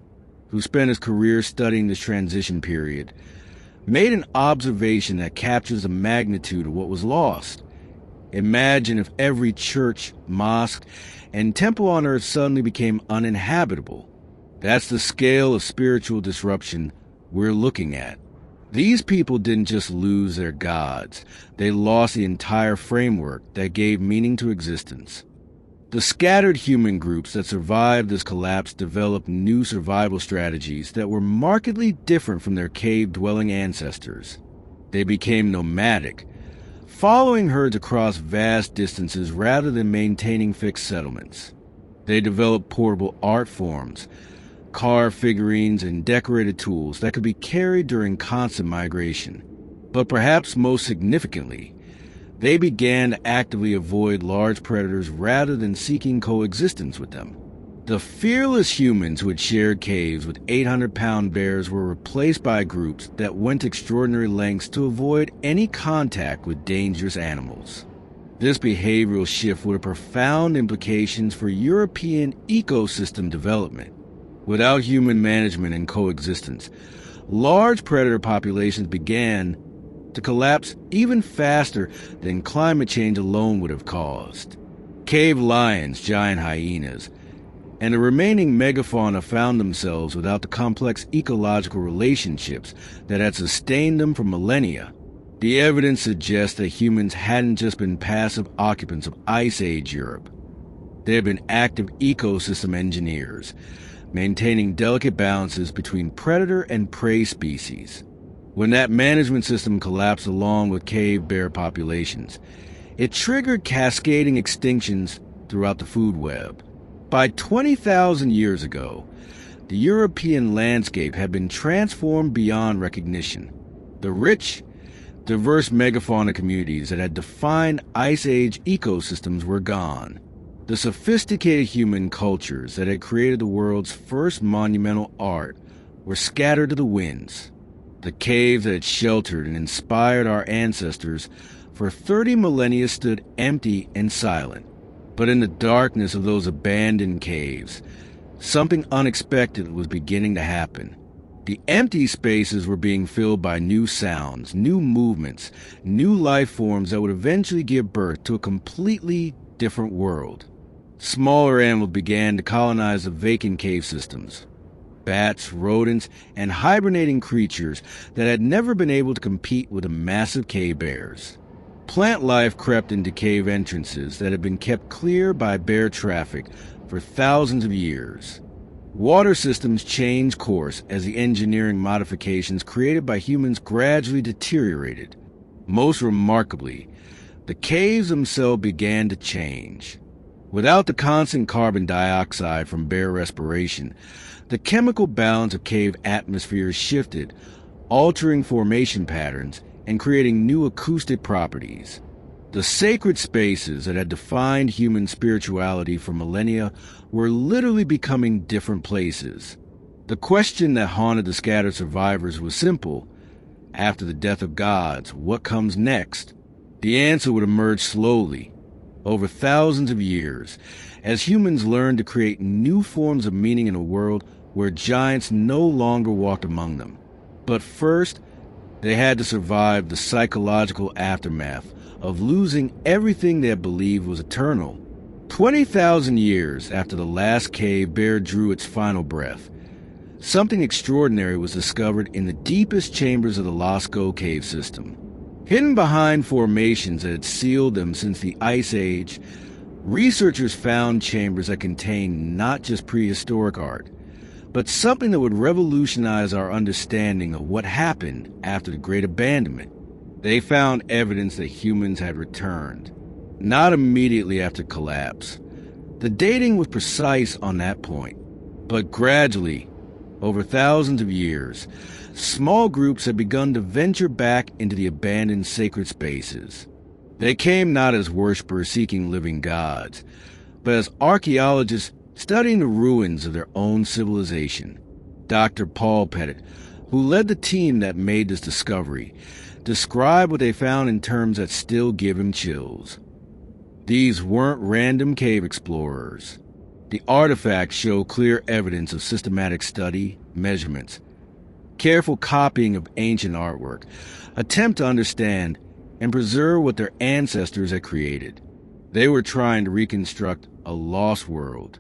who spent his career studying this transition period, made an observation that captures the magnitude of what was lost. Imagine if every church, mosque, and temple on earth suddenly became uninhabitable. That's the scale of spiritual disruption we're looking at. These people didn't just lose their gods, they lost the entire framework that gave meaning to existence. The scattered human groups that survived this collapse developed new survival strategies that were markedly different from their cave-dwelling ancestors. They became nomadic, following herds across vast distances rather than maintaining fixed settlements. They developed portable art forms, carved figurines, and decorated tools that could be carried during constant migration. But perhaps most significantly, they began to actively avoid large predators rather than seeking coexistence with them. The fearless humans who had shared caves with 800-pound bears were replaced by groups that went to extraordinary lengths to avoid any contact with dangerous animals. This behavioral shift would have profound implications for European ecosystem development. Without human management and coexistence, large predator populations began to collapse even faster than climate change alone would have caused. Cave lions, giant hyenas, and the remaining megafauna found themselves without the complex ecological relationships that had sustained them for millennia. The evidence suggests that humans hadn't just been passive occupants of Ice Age Europe. They had been active ecosystem engineers, maintaining delicate balances between predator and prey species. When that management system collapsed along with cave bear populations, it triggered cascading extinctions throughout the food web. By 20,000 years ago, the European landscape had been transformed beyond recognition. The rich, diverse megafauna communities that had defined Ice Age ecosystems were gone. The sophisticated human cultures that had created the world's first monumental art were scattered to the winds. The caves that had sheltered and inspired our ancestors for 30 millennia stood empty and silent. But in the darkness of those abandoned caves, something unexpected was beginning to happen. The empty spaces were being filled by new sounds, new movements, new life forms that would eventually give birth to a completely different world. Smaller animals began to colonize the vacant cave systems. Bats, rodents, and hibernating creatures that had never been able to compete with the massive cave bears. Plant life crept into cave entrances that had been kept clear by bear traffic for thousands of years. Water systems changed course as the engineering modifications created by humans gradually deteriorated. Most remarkably, the caves themselves began to change. Without the constant carbon dioxide from bear respiration, the chemical balance of cave atmospheres shifted, altering formation patterns and creating new acoustic properties. The sacred spaces that had defined human spirituality for millennia were literally becoming different places. The question that haunted the scattered survivors was simple. After the death of gods, what comes next? The answer would emerge slowly, over thousands of years, as humans learned to create new forms of meaning in a world where giants no longer walked among them. But first, They had to survive the psychological aftermath of losing everything they had believed was eternal. 20,000 years after the last cave bear drew its final breath, something extraordinary was discovered in the deepest chambers of the Lascaux cave system. Hidden behind formations that had sealed them since the Ice Age, researchers found chambers that contained not just prehistoric art, but something that would revolutionize our understanding of what happened after the Great Abandonment. They found evidence that humans had returned, not immediately after collapse. The dating was precise on that point, but gradually, over thousands of years, small groups had begun to venture back into the abandoned sacred spaces. They came not as worshippers seeking living gods, but as archaeologists studying the ruins of their own civilization. Dr. Paul Pettit, who led the team that made this discovery, described what they found in terms that still give him chills. These weren't random cave explorers. The artifacts show clear evidence of systematic study, measurements, careful copying of ancient artwork, attempt to understand and preserve what their ancestors had created. They were trying to reconstruct a lost world.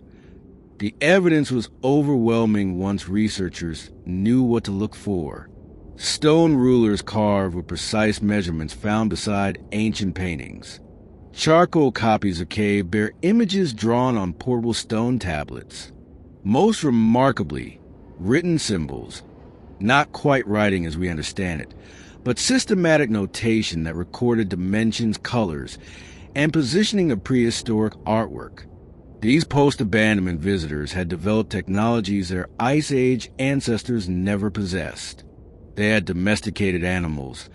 The evidence was overwhelming once researchers knew what to look for. Stone rulers carved with precise measurements found beside ancient paintings. Charcoal copies of cave bear images drawn on portable stone tablets. Most remarkably, written symbols, not quite writing as we understand it, but systematic notation that recorded dimensions, colors, and positioning of prehistoric artwork. These post-abandonment visitors had developed technologies their Ice Age ancestors never possessed. They had domesticated animals,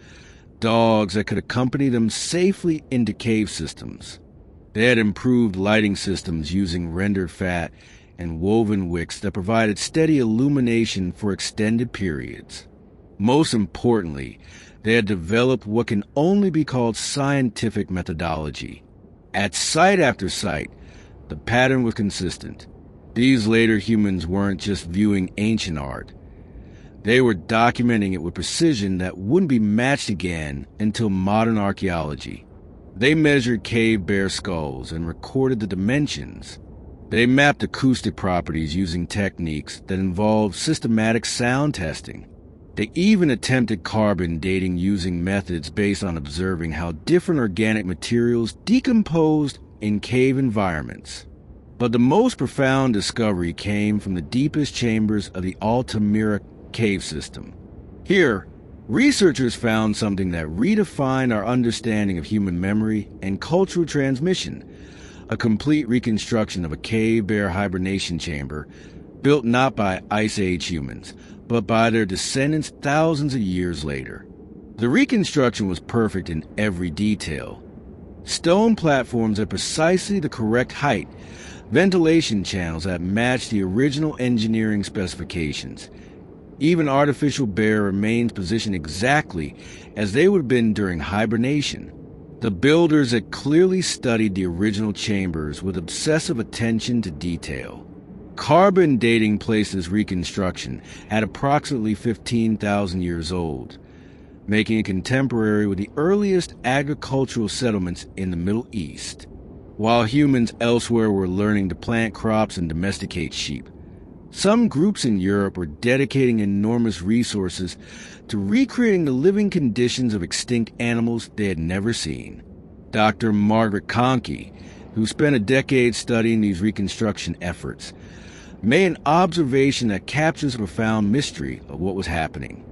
dogs that could accompany them safely into cave systems. They had improved lighting systems using rendered fat and woven wicks that provided steady illumination for extended periods. Most importantly, they had developed what can only be called scientific methodology. At site after site, the pattern was consistent. These later humans weren't just viewing ancient art. They were documenting it with precision that wouldn't be matched again until modern archaeology. They measured cave bear skulls and recorded the dimensions. They mapped acoustic properties using techniques that involved systematic sound testing. They even attempted carbon dating using methods based on observing how different organic materials decomposed in cave environments. But the most profound discovery came from the deepest chambers of the Altamira cave system. Here, researchers found something that redefined our understanding of human memory and cultural transmission, a complete reconstruction of a cave bear hibernation chamber built not by Ice Age humans, but by their descendants thousands of years later. The reconstruction was perfect in every detail. Stone platforms at precisely the correct height, ventilation channels that matched the original engineering specifications. Even artificial bear remains positioned exactly as they would have been during hibernation. The builders had clearly studied the original chambers with obsessive attention to detail. Carbon dating places reconstruction at approximately 15,000 years old, making it contemporary with the earliest agricultural settlements in the Middle East. While humans elsewhere were learning to plant crops and domesticate sheep, some groups in Europe were dedicating enormous resources to recreating the living conditions of extinct animals they had never seen. Dr. Margaret Conkey, who spent a decade studying these reconstruction efforts, made an observation that captures the profound mystery of what was happening.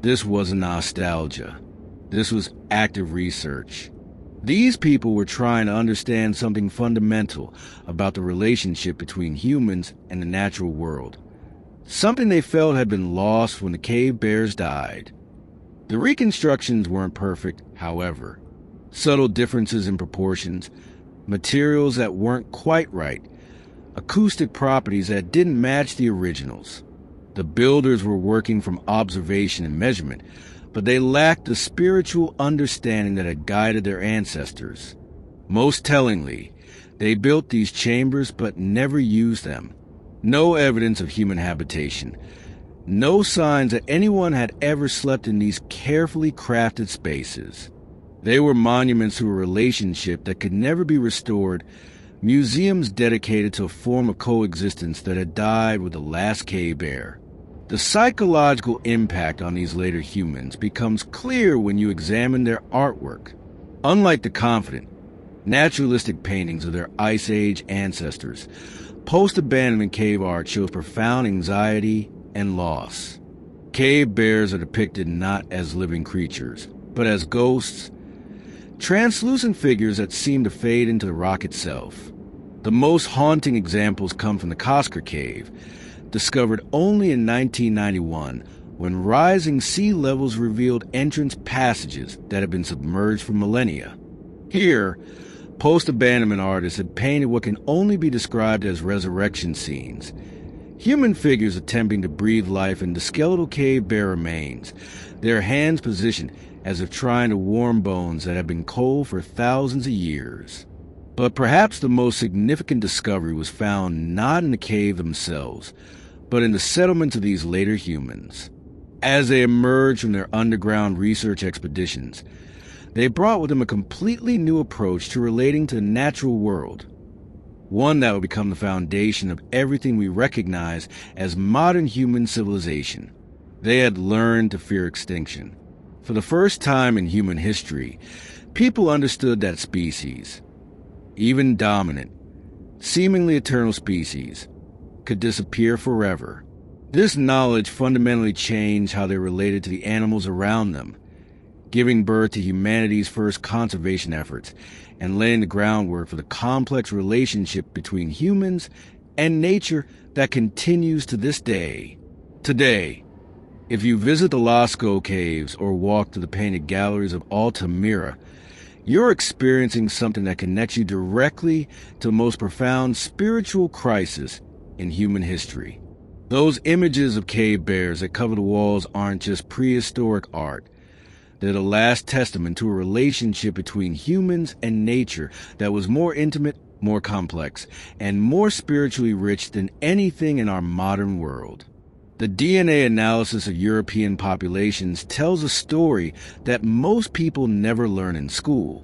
This wasn't nostalgia. This was active research. These people were trying to understand something fundamental about the relationship between humans and the natural world, something they felt had been lost when the cave bears died. The reconstructions weren't perfect, however. Subtle differences in proportions, materials that weren't quite right, acoustic properties that didn't match the originals. The builders were working from observation and measurement, but they lacked the spiritual understanding that had guided their ancestors. Most tellingly, they built these chambers but never used them. No evidence of human habitation, No signs that anyone had ever slept in these carefully crafted spaces. They were monuments to a relationship that could never be restored, museums dedicated to a form of coexistence that had died with the last cave bear. The psychological impact on these later humans becomes clear when you examine their artwork. Unlike the confident, naturalistic paintings of their Ice Age ancestors, post-abandonment cave art shows profound anxiety and loss. Cave bears are depicted not as living creatures, but as ghosts, translucent figures that seem to fade into the rock itself. The most haunting examples come from the Kosker Cave, discovered only in 1991, when rising sea levels revealed entrance passages that had been submerged for millennia. Here, post-abandonment artists had painted what can only be described as resurrection scenes. Human figures attempting to breathe life into skeletal cave bear remains, their hands positioned as if trying to warm bones that have been cold for thousands of years. But perhaps the most significant discovery was found not in the cave themselves, but in the settlements of these later humans. As they emerged from their underground research expeditions, they brought with them a completely new approach to relating to the natural world, one that would become the foundation of everything we recognize as modern human civilization. They had learned to fear extinction. For the first time in human history, people understood that species, even dominant, seemingly eternal species, could disappear forever. This knowledge fundamentally changed how they related to the animals around them, giving birth to humanity's first conservation efforts and laying the groundwork for the complex relationship between humans and nature that continues to this day. Today, if you visit the Lascaux Caves or walk through the painted galleries of Altamira, you're experiencing something that connects you directly to the most profound spiritual crisis in human history. Those images of cave bears that cover the walls aren't just prehistoric art. They're the last testament to a relationship between humans and nature that was more intimate, more complex, and more spiritually rich than anything in our modern world. The DNA analysis of European populations tells a story that most people never learn in school.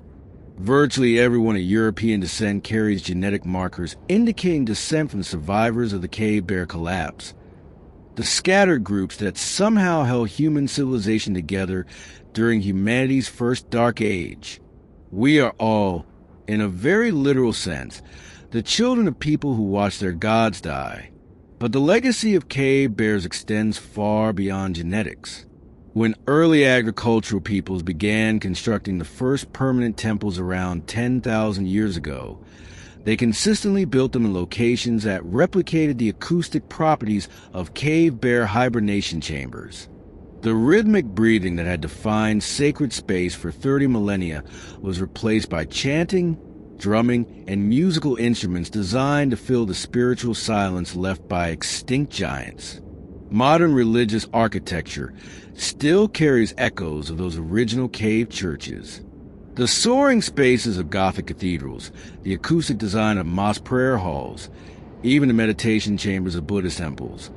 Virtually everyone of European descent carries genetic markers indicating descent from survivors of the cave bear collapse. The scattered groups that somehow held human civilization together during humanity's first dark age. We are all, in a very literal sense, the children of people who watched their gods die. But the legacy of cave bears extends far beyond genetics. When early agricultural peoples began constructing the first permanent temples around 10,000 years ago, they consistently built them in locations that replicated the acoustic properties of cave bear hibernation chambers. The rhythmic breathing that had defined sacred space for 30 millennia was replaced by chanting, drumming, and musical instruments designed to fill the spiritual silence left by extinct giants. Modern religious architecture still carries echoes of those original cave churches. The soaring spaces of Gothic cathedrals, the acoustic design of mosque prayer halls, even the meditation chambers of Buddhist temples,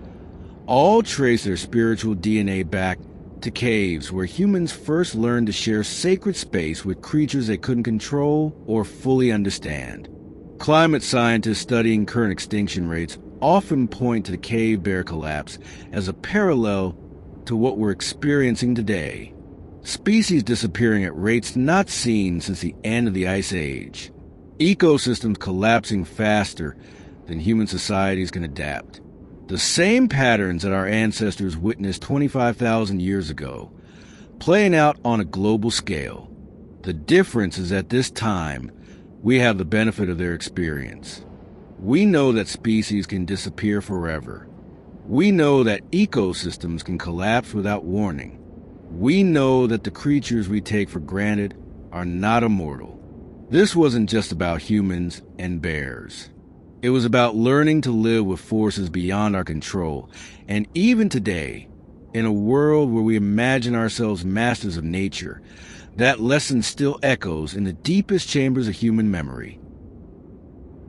all trace their spiritual DNA back to caves where humans first learned to share sacred space with creatures they couldn't control or fully understand. Climate scientists studying current extinction rates often point to the cave bear collapse as a parallel to what we're experiencing today. Species disappearing at rates not seen since the end of the Ice Age. Ecosystems collapsing faster than human societies can adapt. The same patterns that our ancestors witnessed 25,000 years ago, playing out on a global scale. The difference is at this time, we have the benefit of their experience. We know that species can disappear forever. We know that ecosystems can collapse without warning. We know that the creatures we take for granted are not immortal. This wasn't just about humans and bears. It was about learning to live with forces beyond our control. And even today, in a world where we imagine ourselves masters of nature, that lesson still echoes in the deepest chambers of human memory.